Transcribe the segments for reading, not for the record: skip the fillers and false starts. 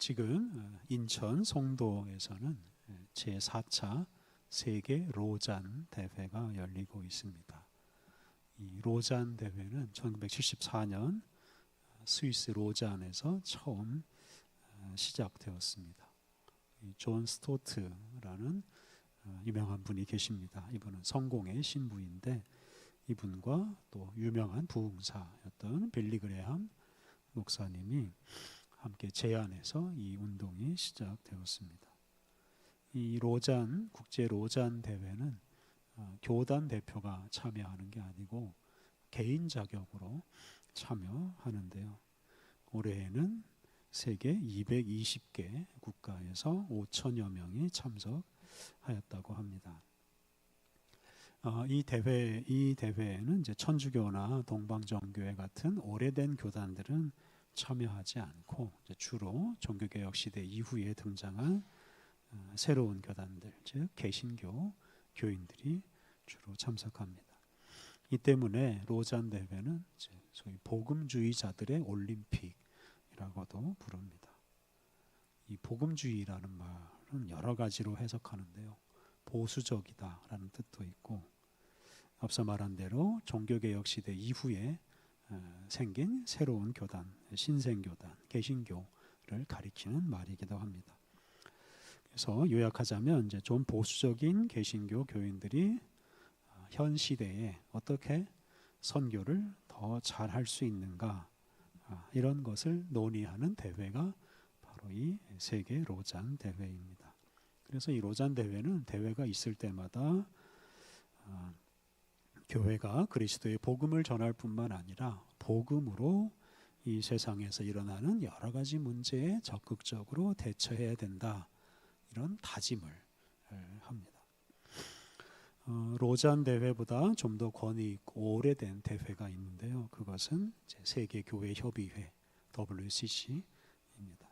지금 인천 송도에서는 제4차 세계 로잔 대회가 열리고 있습니다. 이 로잔 대회는 1974년 스위스 로잔에서 처음 시작되었습니다. 존 스토트라는 유명한 분이 계십니다. 이분은 성공의 신부인데 이분과 또 유명한 부흥사였던 빌리 그레함 목사님이 함께 제안해서 이 운동이 시작되었습니다. 이 로잔 국제 로잔 대회는 교단 대표가 참여하는 게 아니고 개인 자격으로 참여하는데요. 올해에는 세계 220개 국가에서 5천여 명이 참석하였다고 합니다. 이 대회에는 이제 천주교나 동방정교회 같은 오래된 교단들은 참여하지 않고 주로 종교개혁 시대 이후에 등장한 새로운 교단들, 즉 개신교 교인들이 주로 참석합니다. 이 때문에 로잔 대회는 소위 복음주의자들의 올림픽이라고도 부릅니다. 이 복음주의라는 말은 여러 가지로 해석하는데요. 보수적이다라는 뜻도 있고, 앞서 말한 대로 종교개혁 시대 이후에 생긴 새로운 교단, 신생교단, 개신교를 가리키는 말이기도 합니다. 그래서 요약하자면 이제 좀 보수적인 개신교 교인들이 현 시대에 어떻게 선교를 더 잘할 수 있는가, 이런 것을 논의하는 대회가 바로 이 세계 로잔 대회입니다. 그래서 이 로잔 대회는 대회가 있을 때마다 교회가 그리스도의 복음을 전할 뿐만 아니라 복음으로 이 세상에서 일어나는 여러 가지 문제에 적극적으로 대처해야 된다, 이런 다짐을 합니다. 로잔 대회보다 좀 더 권위 있고 오래된 대회가 있는데요. 그것은 세계교회협의회 WCC입니다.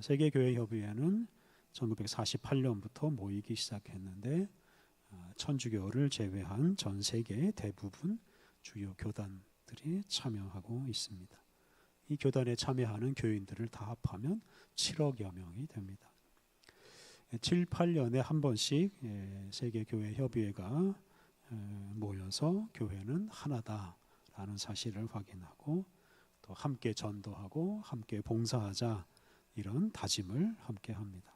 세계교회협의회는 1948년부터 모이기 시작했는데 천주교를 제외한 전 세계의 대부분 주요 교단들이 참여하고 있습니다. 이 교단에 참여하는 교인들을 다 합하면 7억여 명이 됩니다. 7, 8년에 한 번씩 세계교회협의회가 모여서 교회는 하나다라는 사실을 확인하고 또 함께 전도하고 함께 봉사하자, 이런 다짐을 함께 합니다.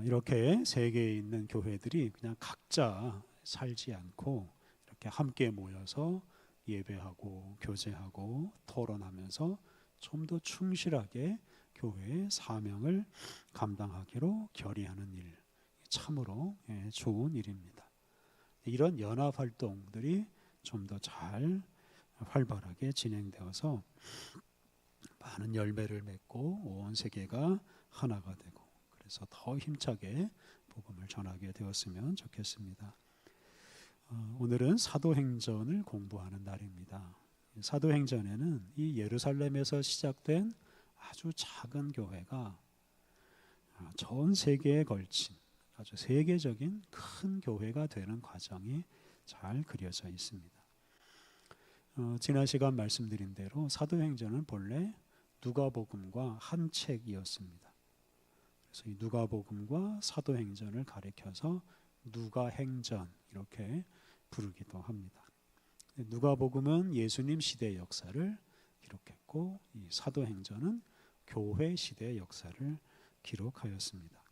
이렇게 세계에 있는 교회들이 그냥 각자 살지 않고 이렇게 함께 모여서 예배하고 교제하고 토론하면서 좀 더 충실하게 교회의 사명을 감당하기로 결의하는 일, 참으로 좋은 일입니다. 이런 연합 활동들이 좀 더 잘 활발하게 진행되어서 많은 열매를 맺고 온 세계가 하나가 되고, 그래서 더 힘차게 복음을 전하게 되었으면 좋겠습니다. 오늘은 사도행전을 공부하는 날입니다. 사도행전에는 이 예루살렘에서 시작된 아주 작은 교회가 전 세계에 걸친 아주 세계적인 큰 교회가 되는 과정이 잘 그려져 있습니다. 지난 시간 말씀드린 대로 사도행전은 본래 누가복음과 한 책이었습니다. 그래서 이 누가복음과 사도행전을 가리켜서 누가행전 이렇게 부르기도 합니다. 누가복음은 예수님 시대의 역사를 기록했고, 이 사도행전은 교회 시대의 역사를 기록하였습니다.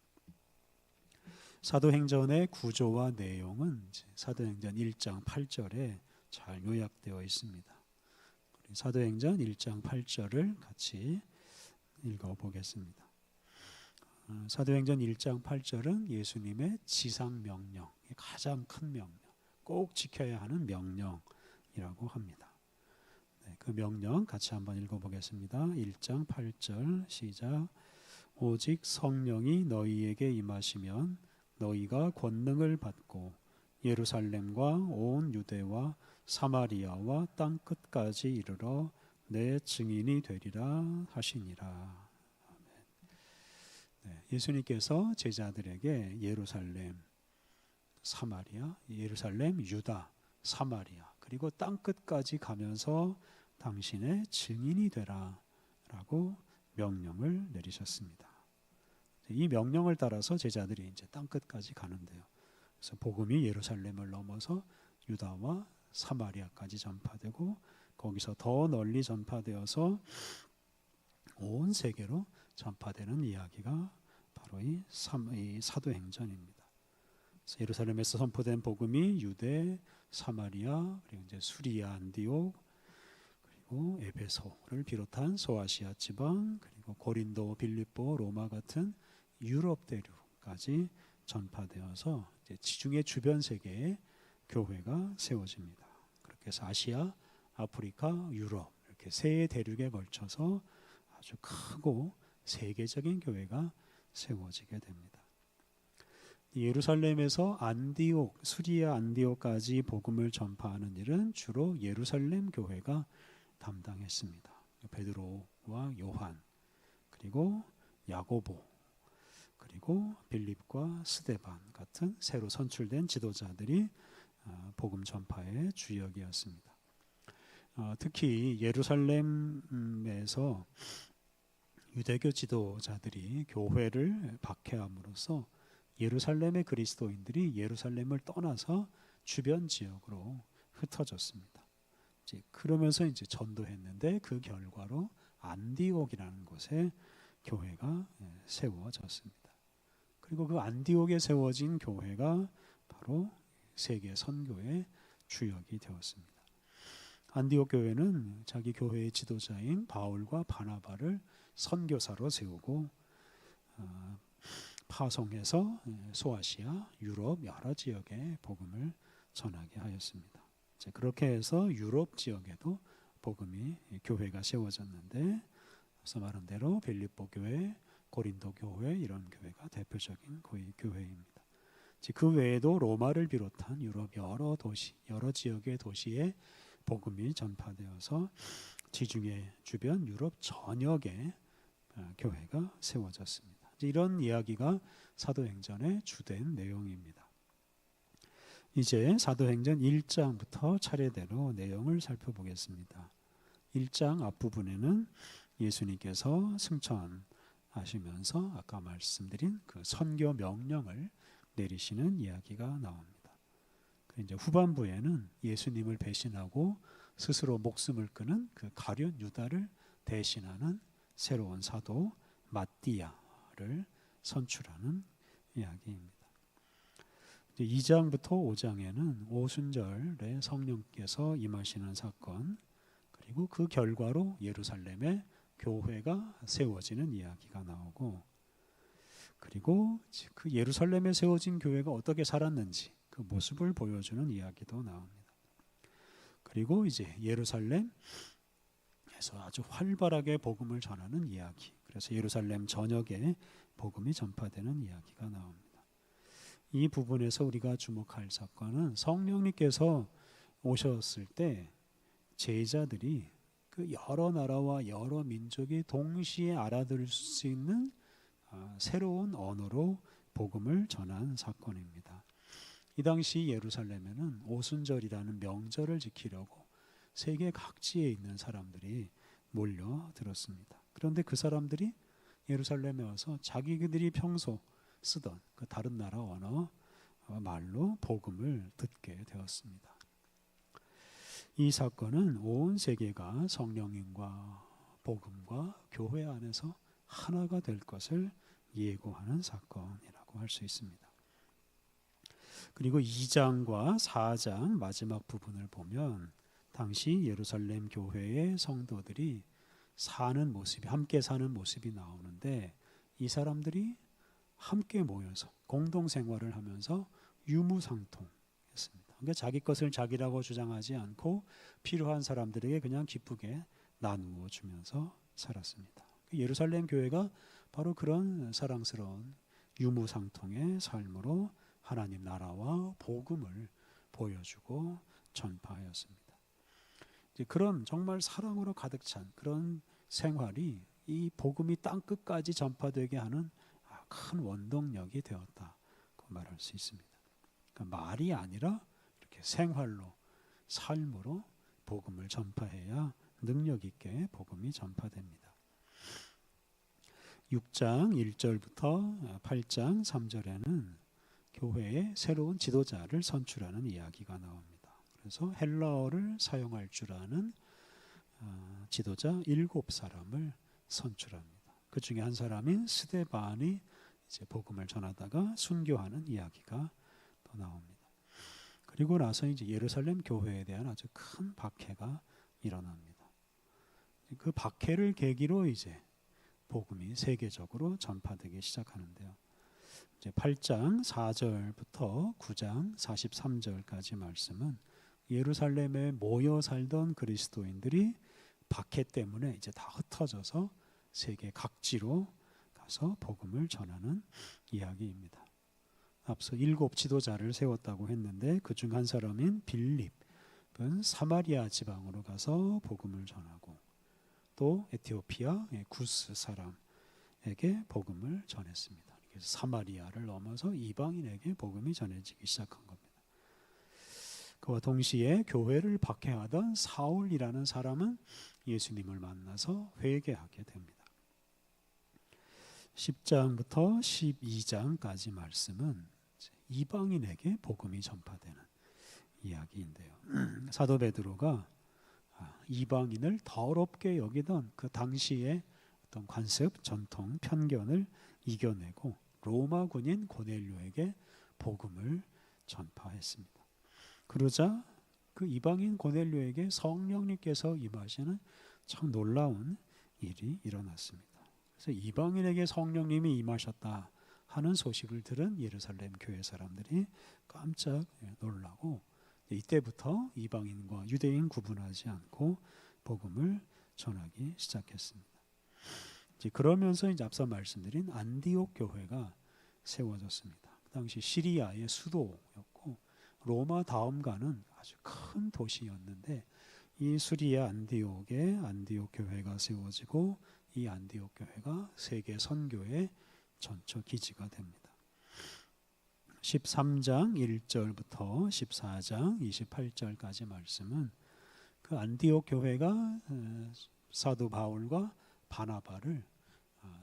사도행전의 구조와 내용은 사도행전 1장 8절에 잘 요약되어 있습니다. 사도행전 1장 8절을 같이 읽어보겠습니다. 사도행전 1장 8절은 예수님의 지상명령, 가장 큰 명령, 꼭 지켜야 하는 명령이라고 합니다. 그 명령 같이 한번 읽어보겠습니다. 1장 8절 시작. 오직 성령이 너희에게 임하시면 너희가 권능을 받고 예루살렘과 온 유대와 사마리아와 땅 끝까지 이르러 내 증인이 되리라 하시니라. 예수님께서 제자들에게 예루살렘, 사마리아, 예루살렘, 유다, 사마리아, 그리고 땅 끝까지 가면서 당신의 증인이 되라 라고 명령을 내리셨습니다. 이 명령을 따라서 제자들이 이제 땅 끝까지 가는데요. 그래서 복음이 예루살렘을 넘어서 유다와 사마리아까지 전파되고 거기서 더 널리 전파되어서 온 세계로 전파되는 이야기가 바로 이 사도행전입니다. 그래서 예루살렘에서 선포된 복음이 유대, 사마리아, 그리고 이제 수리아, 안디옥, 그리고 에베소를 비롯한 소아시아 지방, 그리고 고린도, 빌립보, 로마 같은 유럽 대륙까지 전파되어서 이제 지중해 주변 세계에 교회가 세워집니다. 그렇게 해서 아시아, 아프리카, 유럽 이렇게 세 대륙에 걸쳐서 아주 크고 세계적인 교회가 세워지게 됩니다. 예루살렘에서 안디옥, 수리아 안디옥까지 복음을 전파하는 일은 주로 예루살렘 교회가 담당했습니다. 베드로와 요한, 그리고 야고보, 그리고 빌립과 스데반 같은 새로 선출된 지도자들이 복음 전파의 주역이었습니다. 특히 예루살렘에서 유대교 지도자들이 교회를 박해함으로써 예루살렘의 그리스도인들이 예루살렘을 떠나서 주변 지역으로 흩어졌습니다. 그러면서 이제 전도했는데 그 결과로 안디옥이라는 곳에 교회가 세워졌습니다. 그리고 그 안디옥에 세워진 교회가 바로 세계 선교의 주역이 되었습니다. 안디옥 교회는 자기 교회의 지도자인 바울과 바나바를 선교사로 세우고 파송해서 소아시아, 유럽 여러 지역에 복음을 전하게 하였습니다. 그렇게 해서 유럽 지역에도 복음이 교회가 세워졌는데 앞서 말한 대로 빌립보 교회, 고린도 교회 이런 교회가 대표적인 교회입니다. 그 외에도 로마를 비롯한 유럽 여러 도시, 여러 지역의 도시에 복음이 전파되어서 지중해 주변 유럽 전역에 교회가 세워졌습니다. 이런 이야기가 사도행전의 주된 내용입니다. 이제 사도행전 1장부터 차례대로 내용을 살펴보겠습니다. 1장 앞부분에는 예수님께서 승천하시면서 아까 말씀드린 그 선교 명령을 내리시는 이야기가 나옵니다. 이제 후반부에는 예수님을 배신하고 스스로 목숨을 끊은 그 가룟 유다를 대신하는 새로운 사도 마띠아를 선출하는 이야기입니다. 2장부터 5장에는 오순절에 성령께서 임하시는 사건, 그리고 그 결과로 예루살렘에 교회가 세워지는 이야기가 나오고, 그리고 그 예루살렘에 세워진 교회가 어떻게 살았는지 그 모습을 보여주는 이야기도 나옵니다. 그리고 이제 예루살렘에서 아주 활발하게 복음을 전하는 이야기, 그래서 예루살렘 전역에 복음이 전파되는 이야기가 나옵니다. 이 부분에서 우리가 주목할 사건은 성령님께서 오셨을 때 제자들이 그 여러 나라와 여러 민족이 동시에 알아들을 수 있는 새로운 언어로 복음을 전한 사건입니다. 이 당시 예루살렘에는 오순절이라는 명절을 지키려고 세계 각지에 있는 사람들이 몰려들었습니다. 그런데 그 사람들이 예루살렘에 와서 자기들이 평소 쓰던 그 다른 나라 언어 말로 복음을 듣게 되었습니다. 이 사건은 온 세계가 성령님과 복음과 교회 안에서 하나가 될 것을 예고하는 사건이라고 할 수 있습니다. 그리고 2장과 4장 마지막 부분을 보면 당시 예루살렘 교회의 성도들이 사는 모습이, 함께 사는 모습이 나오는데, 이 사람들이 함께 모여서 공동생활을 하면서 유무상통했습니다. 그러니까 자기 것을 자기라고 주장하지 않고 필요한 사람들에게 그냥 기쁘게 나누어 주면서 살았습니다. 예루살렘 교회가 바로 그런 사랑스러운 유무상통의 삶으로 하나님 나라와 복음을 보여주고 전파하였습니다. 이제 그런 정말 사랑으로 가득 찬 그런 생활이 이 복음이 땅 끝까지 전파되게 하는 큰 원동력이 되었다고 말할 수 있습니다. 그러니까 말이 아니라 이렇게 생활로, 삶으로 복음을 전파해야 능력 있게 복음이 전파됩니다. 6장 1절부터 8장 3절에는 교회의 새로운 지도자를 선출하는 이야기가 나옵니다. 그래서 헬라어를 사용할 줄 아는 지도자 7사람을 선출합니다. 그 중에 한 사람인 스데반이 이제 복음을 전하다가 순교하는 이야기가 또 나옵니다. 그리고 나서 이제 예루살렘 교회에 대한 아주 큰 박해가 일어납니다. 그 박해를 계기로 이제 복음이 세계적으로 전파되기 시작하는데요. 이제 8장 4절부터 9장 43절까지 말씀은 예루살렘에 모여 살던 그리스도인들이 박해 때문에 이제 다 흩어져서 세계 각지로 가서 복음을 전하는 이야기입니다. 앞서 7 지도자를 세웠다고 했는데 그중 한 사람인 빌립은 사마리아 지방으로 가서 복음을 전하고 또 에티오피아의 구스 사람에게 복음을 전했습니다. 그래서 사마리아를 넘어서 이방인에게 복음이 전해지기 시작한 겁니다. 그와 동시에 교회를 박해하던 사울이라는 사람은 예수님을 만나서 회개하게 됩니다. 10장부터 12장까지 말씀은 이방인에게 복음이 전파되는 이야기인데요. 사도 베드로가 이방인을 더럽게 여기던 그 당시의 어떤 관습, 전통, 편견을 이겨내고 로마 군인 고넬료에게 복음을 전파했습니다. 그러자 그 이방인 고넬료에게 성령님께서 임하시는 참 놀라운 일이 일어났습니다. 그래서 이방인에게 성령님이 임하셨다 하는 소식을 들은 예루살렘 교회 사람들이 깜짝 놀라고 이때부터 이방인과 유대인 구분하지 않고 복음을 전하기 시작했습니다. 이제 그러면서 이제 앞서 말씀드린 안디옥 교회가 세워졌습니다. 그 당시 시리아의 수도였고 로마 다음 가는 아주 큰 도시였는데 이 수리아 안디옥에 안디옥 교회가 세워지고 이 안디옥 교회가 세계 선교의 전초 기지가 됩니다. 13장 1절부터 14장 28절까지 말씀은 그 안디옥 교회가 사도 바울과 바나바를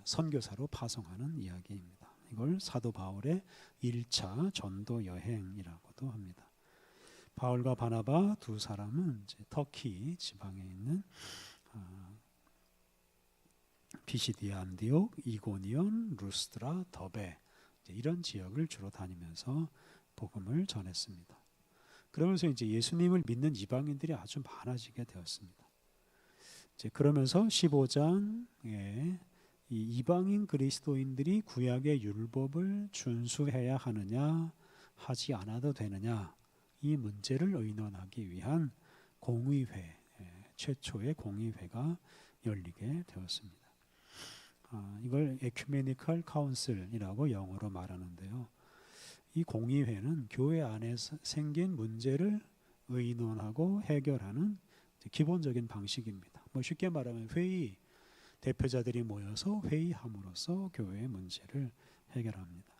선교사로 파송하는 이야기입니다. 이걸 사도 바울의 1차 전도 여행이라고도 합니다. 바울과 바나바 두 사람은 이제 터키 지방에 있는 피시디아 안디옥, 이고니온, 루스드라, 더베 이런 지역을 주로 다니면서 복음을 전했습니다. 그러면서 이제 예수님을 믿는 이방인들이 아주 많아지게 되었습니다. 이제 그러면서 15장에 이 이방인 그리스도인들이 구약의 율법을 준수해야 하느냐 하지 않아도 되느냐 이 문제를 의논하기 위한 공의회, 최초의 공의회가 열리게 되었습니다. 이걸 에큐메니컬 카운슬이라고 영어로 말하는데요. 이 공의회는 교회 안에서 생긴 문제를 의논하고 해결하는 기본적인 방식입니다. 쉽게 말하면 회의, 대표자들이 모여서 회의함으로써 교회의 문제를 해결합니다.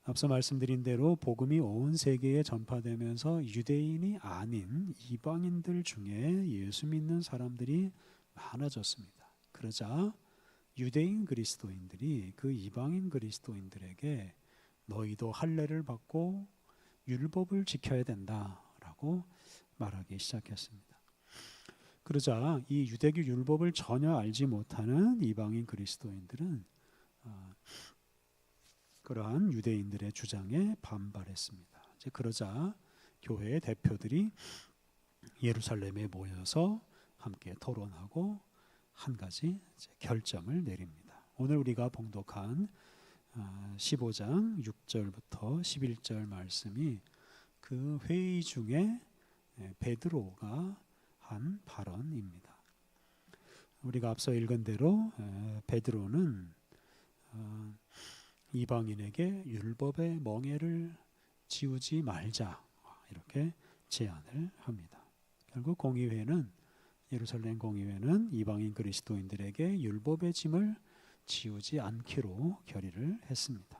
앞서 말씀드린 대로 복음이 온 세계에 전파되면서 유대인이 아닌 이방인들 중에 예수 믿는 사람들이 많아졌습니다. 그러자 유대인 그리스도인들이 그 이방인 그리스도인들에게 너희도 할례를 받고 율법을 지켜야 된다라고 말하기 시작했습니다. 그러자 이 유대교 율법을 전혀 알지 못하는 이방인 그리스도인들은 그러한 유대인들의 주장에 반발했습니다. 이제 그러자 교회의 대표들이 예루살렘에 모여서 함께 토론하고 한 가지 결정을 내립니다. 오늘 우리가 봉독한 15장 6절부터 11절 말씀이 그 회의 중에 베드로가 한 발언입니다. 우리가 앞서 읽은 대로 베드로는 이방인에게 율법의 멍에를 지우지 말자 이렇게 제안을 합니다. 결국 공의회는 예루살렘 공의회는 이방인 그리스도인들에게 율법의 짐을 지우지 않기로 결의를 했습니다.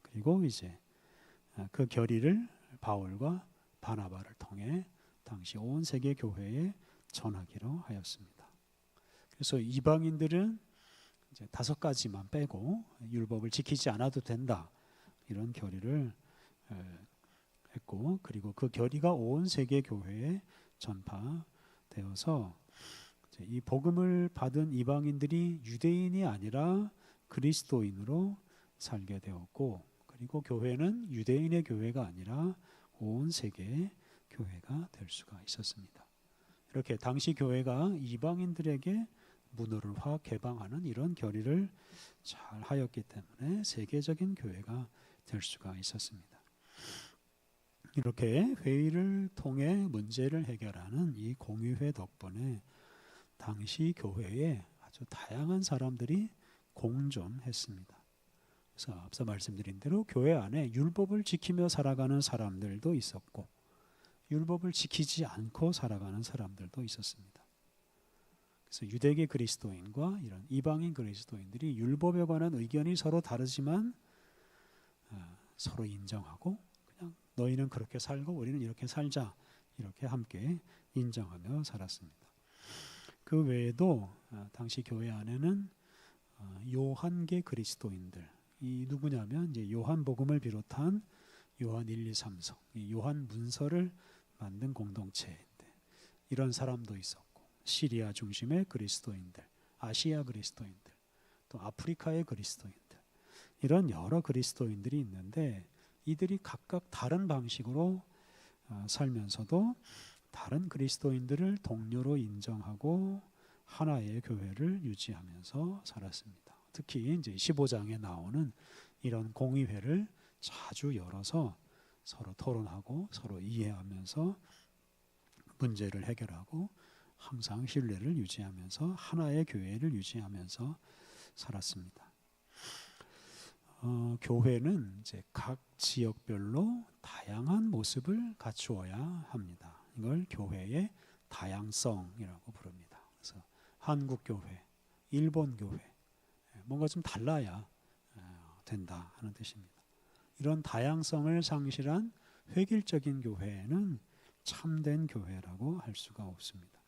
그리고 이제 그 결의를 바울과 바나바를 통해 당시 온 세계 교회에 전하기로 하였습니다. 그래서 이방인들은 이제 5가지만 빼고 율법을 지키지 않아도 된다. 이런 결의를 했고, 그리고 그 결의가 온 세계 교회에 전파되어서 이 복음을 받은 이방인들이 유대인이 아니라 그리스도인으로 살게 되었고, 그리고 교회는 유대인의 교회가 아니라 온 세계의 교회가 될 수가 있었습니다. 이렇게 당시 교회가 이방인들에게 문호를 확 개방하는 이런 결의를 잘 하였기 때문에 세계적인 교회가 될 수가 있었습니다. 이렇게 회의를 통해 문제를 해결하는 이 공의회 덕분에 당시 교회에 아주 다양한 사람들이 공존했습니다. 그래서 앞서 말씀드린 대로 교회 안에 율법을 지키며 살아가는 사람들도 있었고, 율법을 지키지 않고 살아가는 사람들도 있었습니다. 그래서 유대계 그리스도인과 이런 이방인 그리스도인들이 율법에 관한 의견이 서로 다르지만 서로 인정하고, 그냥 너희는 그렇게 살고 우리는 이렇게 살자, 이렇게 함께 인정하며 살았습니다. 그 외에도 당시 교회 안에는 요한계 그리스도인들, 이 누구냐면 이제 요한복음을 비롯한 요한 1, 2, 3서, 요한 문서를 만든 공동체인데, 이런 사람도 있었고, 시리아 중심의 그리스도인들, 아시아 그리스도인들, 또 아프리카의 그리스도인들, 이런 여러 그리스도인들이 있는데, 이들이 각각 다른 방식으로 살면서도 다른 그리스도인들을 동료로 인정하고 하나의 교회를 유지하면서 살았습니다. 특히 이제 15장에 나오는 이런 공의회를 자주 열어서 서로 토론하고 서로 이해하면서 문제를 해결하고 항상 신뢰를 유지하면서 하나의 교회를 유지하면서 살았습니다. 교회는 이제 각 지역별로 다양한 모습을 갖추어야 합니다. 이걸 교회의 다양성이라고 부릅니다. 그래서 한국 교회, 일본 교회, 뭔가 좀 달라야 된다 하는 뜻입니다. 이런 다양성을 상실한 획일적인 교회는 참된 교회라고 할 수가 없습니다.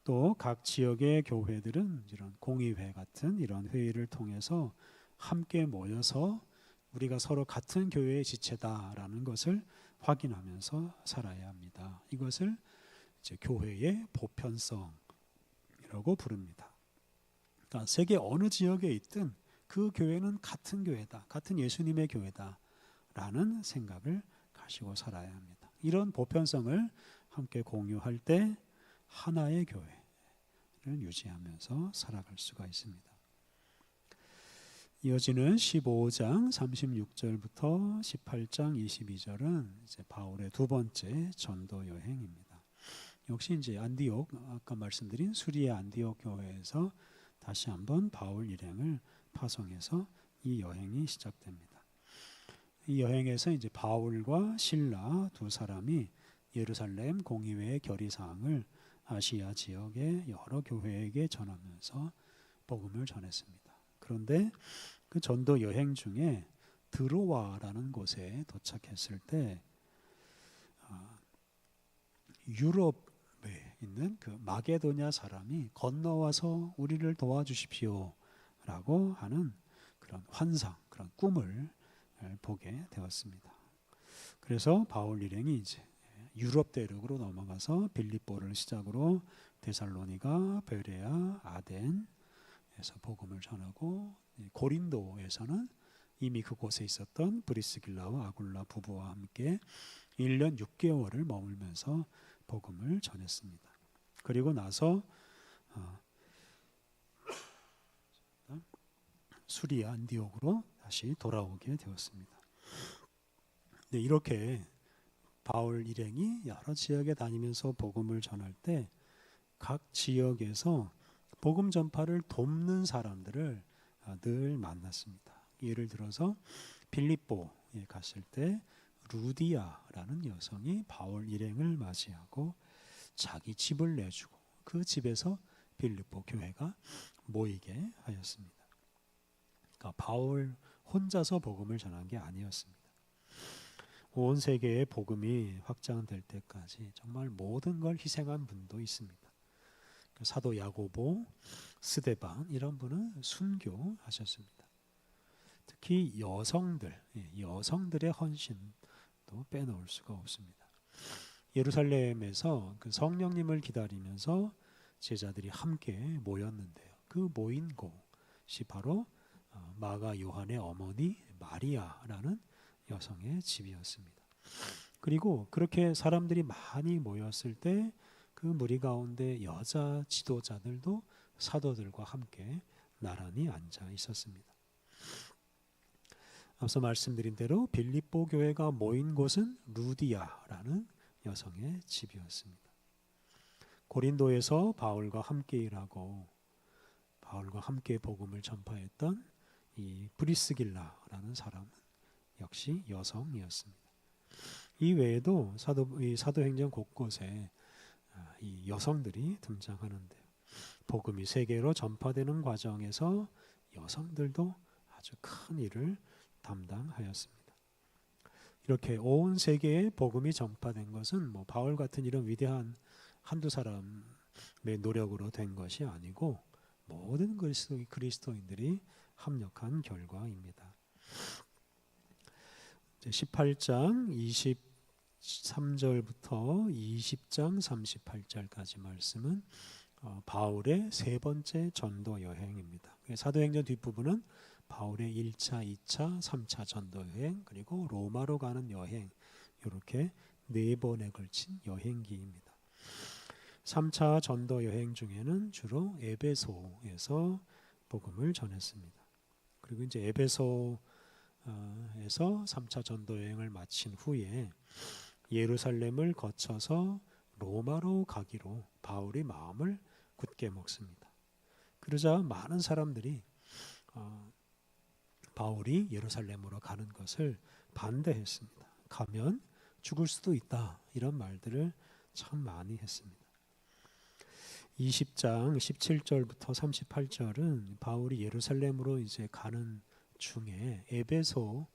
또 각 지역의 교회들은 이런 공의회 같은 이런 회의를 통해서 함께 모여서 우리가 서로 같은 교회의 지체다라는 것을 확인하면서 살아야 합니다. 이것을 이제 교회의 보편성이라고 부릅니다. 그러니까 세계 어느 지역에 있든 그 교회는 같은 교회다, 같은 예수님의 교회다라는 생각을 가지고 살아야 합니다. 이런 보편성을 함께 공유할 때 하나의 교회를 유지하면서 살아갈 수가 있습니다. 이어지는 15장 36절부터 18장 22절은 이제 바울의 두 번째 전도 여행입니다. 역시 이제 안디옥, 아까 말씀드린 수리아 안디옥 교회에서 다시 한번 바울 일행을 파송해서 이 여행이 시작됩니다. 이 여행에서 이제 바울과 실라 두 사람이 예루살렘 공의회의 결의 사항을 아시아 지역의 여러 교회에게 전하면서 복음을 전했습니다. 그런데 그 전도 여행 중에 드로아라는 곳에 도착했을 때 유럽에 있는 그 마게도냐 사람이 건너와서 우리를 도와주십시오 라고 하는 그런 환상, 그런 꿈을 보게 되었습니다. 그래서 바울 일행이 이제 유럽 대륙으로 넘어가서 빌립보를 시작으로 데살로니가, 베레아, 아덴에서 복음을 전하고, 고린도에서는 이미 그곳에 있었던 브리스길라와 아굴라 부부와 함께 1년 6개월을 머물면서 복음을 전했습니다. 그리고 나서 수리아 안디옥으로 다시 돌아오게 되었습니다. 네, 이렇게 바울 일행이 여러 지역에 다니면서 복음을 전할 때 각 지역에서 복음 전파를 돕는 사람들을 늘 만났습니다. 예를 들어서 빌립보에 갔을 때 루디아라는 여성이 바울 일행을 맞이하고 자기 집을 내주고 그 집에서 빌립보 교회가 모이게 하였습니다. 그러니까 바울 혼자서 복음을 전한 게 아니었습니다. 온 세계의 복음이 확장될 때까지 정말 모든 걸 희생한 분도 있습니다. 사도 야고보, 스데반 이런 분은 순교하셨습니다. 특히 여성들의 헌신도 빼놓을 수가 없습니다. 예루살렘에서 그 성령님을 기다리면서 제자들이 함께 모였는데요. 그 모인 곳이 바로 마가 요한의 어머니 마리아라는 여성의 집이었습니다. 그리고 그렇게 사람들이 많이 모였을 때 그 무리 가운데 여자 지도자들도 사도들과 함께 나란히 앉아 있었습니다. 앞서 말씀드린 대로 빌립보 교회가 모인 곳은 루디아라는 여성의 집이었습니다. 고린도에서 바울과 함께 일하고 바울과 함께 복음을 전파했던 이 브리스길라라는 사람은 역시 여성이었습니다. 이 외에도 사도행전 곳곳에 이 여성들이 등장하는데요. 복음이 세계로 전파되는 과정에서 여성들도 아주 큰 일을 담당하였습니다. 이렇게 온 세계에 복음이 전파된 것은 바울 같은 이런 위대한 한두 사람의 노력으로 된 것이 아니고 모든 그리스도인들이 합력한 결과입니다. 18장 23절부터 20장 38절까지 말씀은 바울의 세 번째 전도 여행입니다. 사도행전 뒷부분은 바울의 1차, 2차, 3차 전도 여행 그리고 로마로 가는 여행 이렇게 네 번에 걸친 여행기입니다. 3차 전도 여행 중에는 주로 에베소에서 복음을 전했습니다. 그리고 이제 에베소에서 3차 전도 여행을 마친 후에 예루살렘을 거쳐서 로마로 가기로 바울이 마음을 굳게 먹습니다. 그러자 많은 사람들이 바울이 예루살렘으로 가는 것을 반대했습니다. 가면 죽을 수도 있다 이런 말들을 참 많이 했습니다. 20장 17절부터 38절은 바울이 예루살렘으로 이제 가는 중에 에베소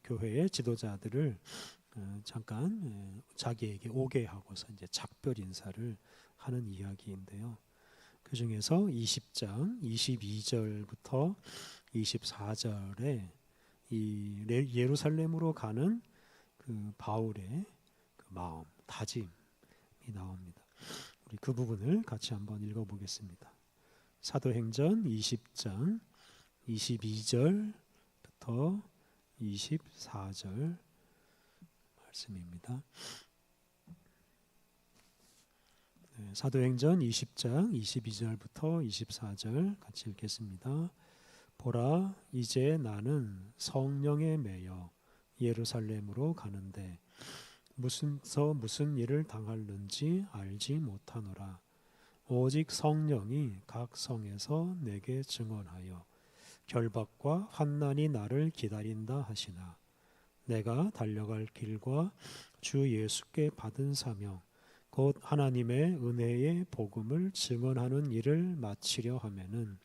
교회의 지도자들을 잠깐 자기에게 오게 하고서 이제 작별 인사를 하는 이야기인데요. 그 중에서 20장 22절부터 24절에 이 예루살렘으로 가는 그 바울의 그 마음, 다짐이 나옵니다. 우리 그 부분을 같이 한번 읽어보겠습니다. 사도행전 20장 22절부터 24절 말씀입니다. 사도행전 20장 22절부터 24절 같이 읽겠습니다. 보라, 이제 나는 성령에 매여 예루살렘으로 가는데 무슨 일을 당할는지 알지 못하노라. 오직 성령이 각 성에서 내게 증언하여 결박과 환난이 나를 기다린다 하시나 내가 달려갈 길과 주 예수께 받은 사명 곧 하나님의 은혜의 복음을 증언하는 일을 마치려 하면은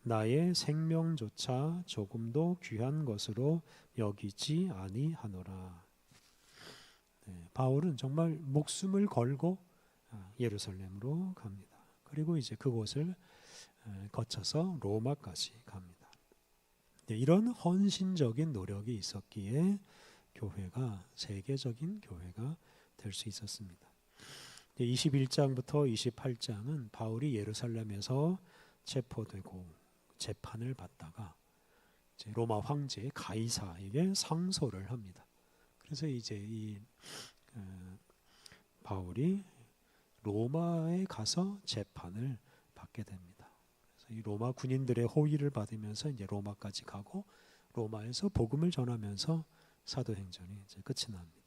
나의 생명조차 조금도 귀한 것으로 여기지 아니하노라. 바울은 정말 목숨을 걸고 예루살렘으로 갑니다. 그리고 이제 그곳을 거쳐서 로마까지 갑니다. 이런 헌신적인 노력이 있었기에 교회가 세계적인 교회가 될 수 있었습니다. 21장부터 28장은 바울이 예루살렘에서 체포되고 재판을 받다가 이제 로마 황제 가이사에게 상소를 합니다. 그래서 이제 이 바울이 로마에 가서 재판을 받게 됩니다. 그래서 이 로마 군인들의 호의를 받으면서 이제 로마까지 가고 로마에서 복음을 전하면서 사도행전이 이제 끝이 납니다.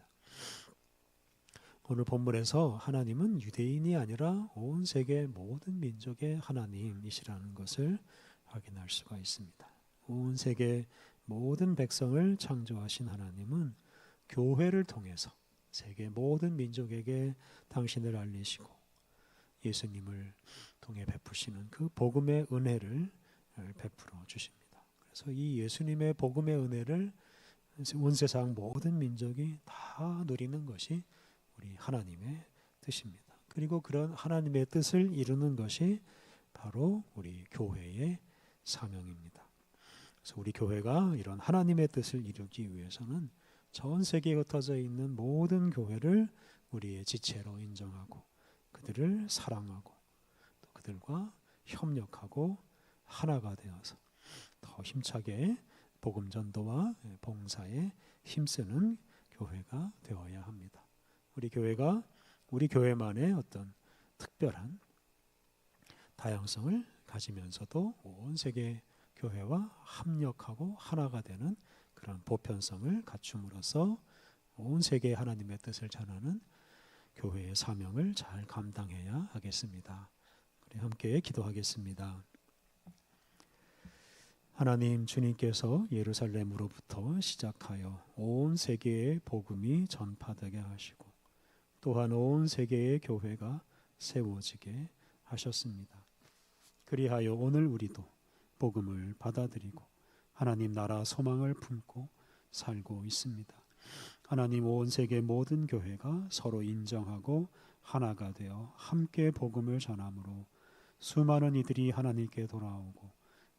오늘 본문에서 하나님은 유대인이 아니라 온 세계 모든 민족의 하나님이시라는 것을 확인할 수가 있습니다. 온 세계 모든 백성을 창조하신 하나님은 교회를 통해서 세계 모든 민족에게 당신을 알리시고 예수님을 통해 베푸시는 그 복음의 은혜를 베풀어 주십니다. 그래서 이 예수님의 복음의 은혜를 온 세상 모든 민족이 다 누리는 것이 우리 하나님의 뜻입니다. 그리고 그런 하나님의 뜻을 이루는 것이 바로 우리 교회의 사명입니다. 그래서 우리 교회가 이런 하나님의 뜻을 이루기 위해서는 전 세계에 흩어져 있는 모든 교회를 우리의 지체로 인정하고 그들을 사랑하고 또 그들과 협력하고 하나가 되어서 더 힘차게 복음 전도와 봉사에 힘쓰는 교회가 되어야 합니다. 우리 교회가 우리 교회만의 어떤 특별한 다양성을 가지면서도 온 세계 교회와 합력하고 하나가 되는 그런 보편성을 갖춤으로써 온 세계에 하나님의 뜻을 전하는 교회의 사명을 잘 감당해야 하겠습니다. 우리 함께 기도하겠습니다. 하나님, 주님께서 예루살렘으로부터 시작하여 온 세계에 복음이 전파되게 하시고 또한 온 세계의 교회가 세워지게 하셨습니다. 그리하여 오늘 우리도 복음을 받아들이고 하나님 나라 소망을 품고 살고 있습니다. 하나님, 온 세계 모든 교회가 서로 인정하고 하나가 되어 함께 복음을 전함으로 수많은 이들이 하나님께 돌아오고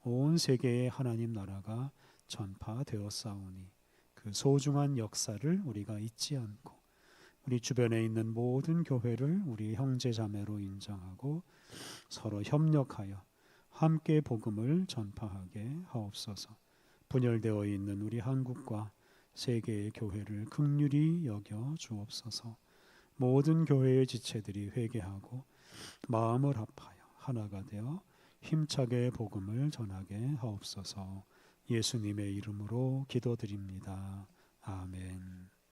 온 세계에 하나님 나라가 전파되었사오니 그 소중한 역사를 우리가 잊지 않고 우리 주변에 있는 모든 교회를 우리 형제 자매로 인정하고 서로 협력하여 함께 복음을 전파하게 하옵소서. 분열되어 있는 우리 한국과 세계의 교회를 긍휼히 여겨 주옵소서. 모든 교회의 지체들이 회개하고 마음을 합하여 하나가 되어 힘차게 복음을 전하게 하옵소서. 예수님의 이름으로 기도드립니다. 아멘.